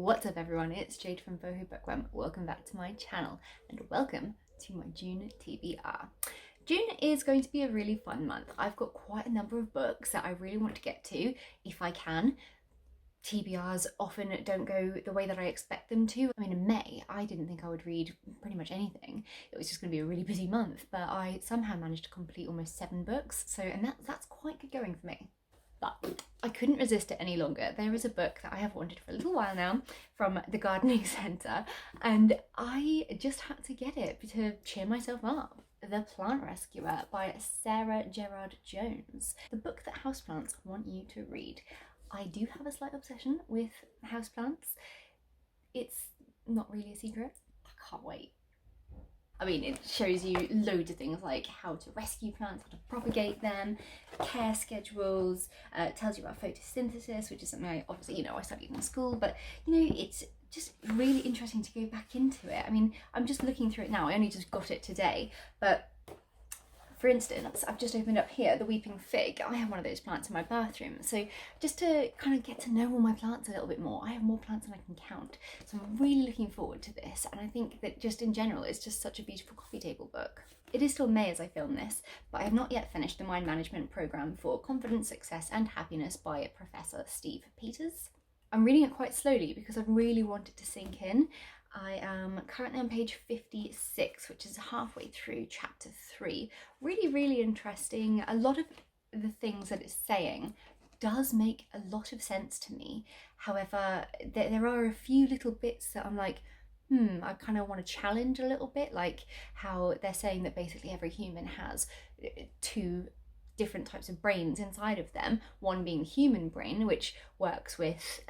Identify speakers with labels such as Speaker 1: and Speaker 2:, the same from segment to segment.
Speaker 1: What's up everyone, it's Jade from Boho Bookworm. Welcome back to my channel and welcome to my June TBR. June is going to be a really fun month. I've got quite a number of books that I really want to get to if I can. TBRs often don't go the way that I expect them to. I mean, in May, I didn't think I would read pretty much anything. It was just going to be a really busy month, but I somehow managed to complete almost 7 books. And that's quite good going for me. But I couldn't resist it any longer. There is a book that I have wanted for a little while now from the Gardening Centre, and I just had to get it to cheer myself up. The Plant Rescuer by Sarah Gerrard-Jones. The book that houseplants want you to read. I do have a slight obsession with houseplants. It's not really a secret. I can't wait. I mean, it shows you loads of things like how to rescue plants, how to propagate them, care schedules, tells you about photosynthesis, which is something I obviously, I studied in school, but it's just really interesting to go back into it. I mean, I'm just looking through it now. I only just got it today, but for instance, I've just opened up here the Weeping Fig. I have one of those plants in my bathroom. So just to kind of get to know all my plants a little bit more, I have more plants than I can count. So I'm really looking forward to this. And I think that just in general, it's just such a beautiful coffee table book. It is still May as I film this, but I have not yet finished the mind management program for Confidence, Success and Happiness by Professor Steve Peters. I'm reading it quite slowly because I've really wanted to sink in. I am currently on page 56, which is halfway through chapter 3. Really, really interesting. A lot of the things that it's saying does make a lot of sense to me. However, there are a few little bits that I'm like, I kind of want to challenge a little bit, like how they're saying that basically every human has 2 different types of brains inside of them. One being the human brain, which works with,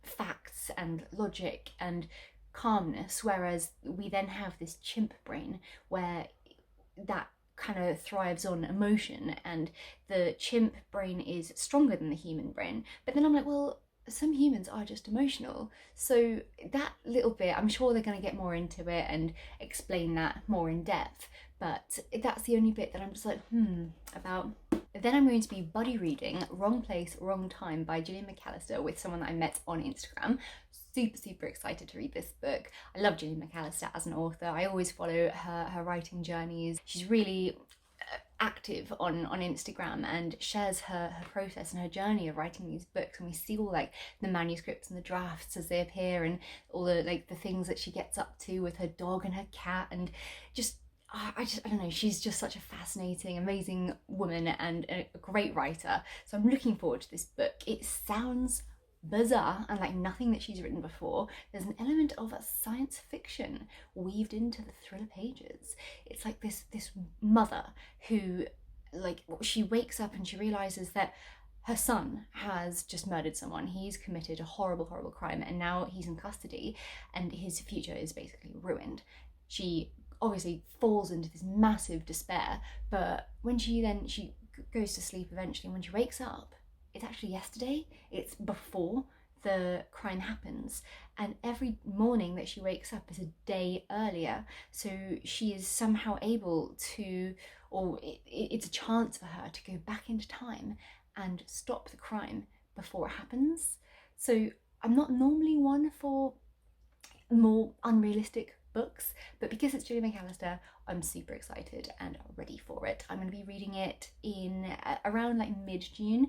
Speaker 1: facts and logic and calmness, whereas we then have this chimp brain where that kind of thrives on emotion, and the chimp brain is stronger than the human brain. But then I'm like, well, some humans are just emotional. So that little bit, I'm sure they're going to get more into it and explain that more in depth, but that's the only bit that I'm just like, about. Then I'm going to be buddy reading Wrong Place, Wrong Time by Gillian McAllister with someone that I met on Instagram. Super excited to read this book. I love Gillian McAllister as an author. I always follow her writing journeys. She's really active on Instagram and shares her process and her journey of writing these books, and we see all like the manuscripts and the drafts as they appear and all the the things that she gets up to with her dog and her cat, and just I don't know, she's just such a fascinating, amazing woman and a great writer. So I'm looking forward to this book. It sounds bizarre and like nothing that she's written before. There's an element of science fiction weaved into the thriller pages. It's like this mother who, she wakes up and she realizes that her son has just murdered someone. He's committed a horrible crime, and now he's in custody and his future is basically ruined. She obviously falls into this massive despair, but when she goes to sleep eventually, when she wakes up, it's actually yesterday. It's before the crime happens, and every morning that she wakes up is a day earlier. So she is somehow able to, or it's a chance for her to go back into time and stop the crime before it happens. So I'm not normally one for more unrealistic books, but because it's Julian McAllister, I'm super excited and ready for it. I'm going to be reading it in around mid-June,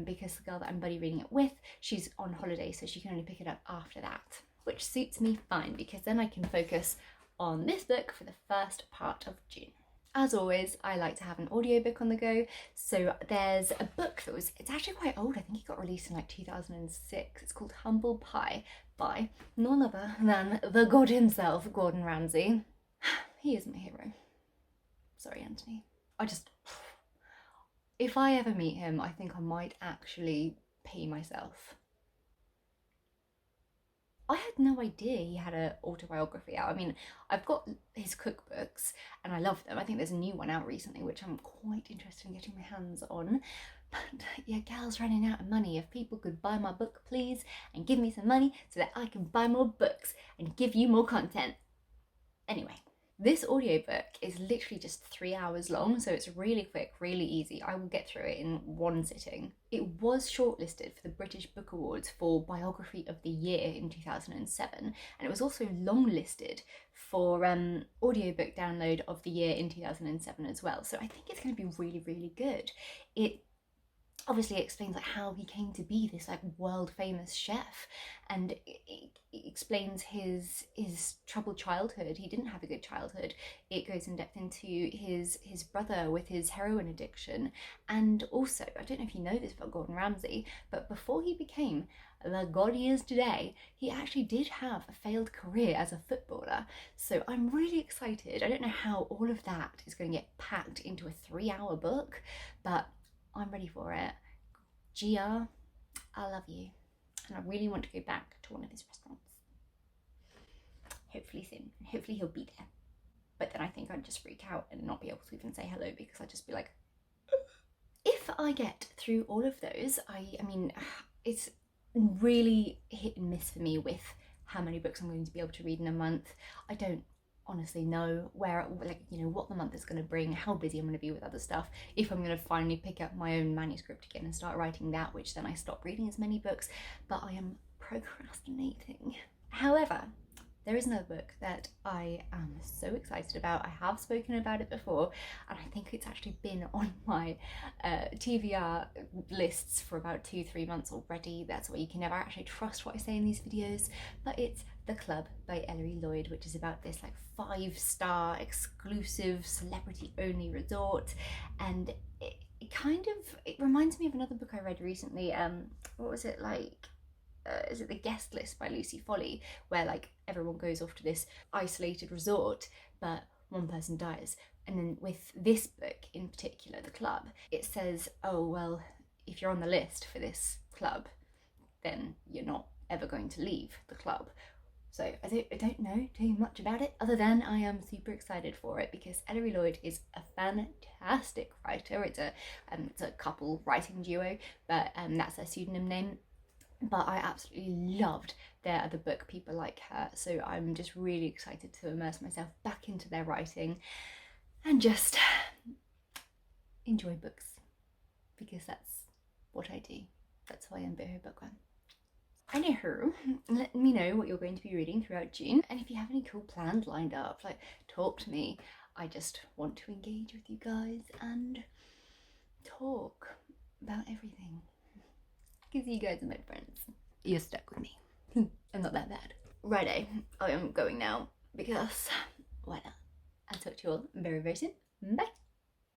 Speaker 1: because the girl that I'm buddy reading it with, she's on holiday, so she can only pick it up after that, which suits me fine because then I can focus on this book for the first part of June. As always, I like to have an audiobook on the go, so there's a book it's actually quite old. I think it got released in 2006. It's called Humble Pie by none other than the god himself, Gordon Ramsay. He is my hero. Sorry, Anthony. If I ever meet him, I think I might actually pee myself. I had no idea he had an autobiography out. I mean, I've got his cookbooks and I love them. I think there's a new one out recently, which I'm quite interested in getting my hands on. But yeah, gal's running out of money. If people could buy my book, please, and give me some money so that I can buy more books and give you more content. Anyway, This audiobook is literally just 3 hours long, so it's really quick, really easy. I will get through it in one sitting. It was shortlisted for the British Book Awards for Biography of the Year in 2007, and it was also longlisted for audiobook download of the year in 2007 as well. So I think it's going to be really, really good. It obviously explains like how he came to be this like world famous chef, and it explains his troubled childhood. He didn't have a good childhood. It goes in depth into his brother with his heroin addiction, and also, I don't know if you know this about Gordon Ramsay, but before he became the god he is today, he actually did have a failed career as a footballer. So I'm really excited. I don't know how all of that is going to get packed into a 3-hour book, but I'm ready for it. Gia, I love you. And I really want to go back to one of his restaurants. Hopefully soon. And hopefully he'll be there. But then I think I'd just freak out and not be able to even say hello, because I'd just be like... If I get through all of those, I mean, it's really hit and miss for me with how many books I'm going to be able to read in a month. I don't honestly know where, like, you know, what the month is going to bring, how busy I'm going to be with other stuff, if I'm going to finally pick up my own manuscript again and start writing that, which then I stop reading as many books, but I am procrastinating. However, there is another book that I am so excited about. I have spoken about it before, and I think it's actually been on my TBR lists for about 2-3 months already. That's why you can never actually trust what I say in these videos, but it's The Club by Ellery Lloyd, which is about this like 5-star exclusive celebrity only resort, and it reminds me of another book I read recently. What was it, like, is it The Guest List by Lucy Foley, where like everyone goes off to this isolated resort but one person dies. And then with this book in particular, The Club, it says, oh well, if you're on the list for this club, then you're not ever going to leave the club. So I don't know too much about it, other than I am super excited for it because Ellery Lloyd is a fantastic writer. It's a couple writing duo, but that's their pseudonym name. But I absolutely loved their other book, People Like Her, so I'm just really excited to immerse myself back into their writing and just enjoy books, because that's what I do. That's why I'm Boho Bookworm. Anywho, let me know what you're going to be reading throughout June, and if you have any cool plans lined up, like, talk to me. I just want to engage with you guys and talk about everything. Because you guys are my friends. You're stuck with me. I'm not that bad. Righto, I am going now because why not? I'll talk to you all very, very soon. Bye.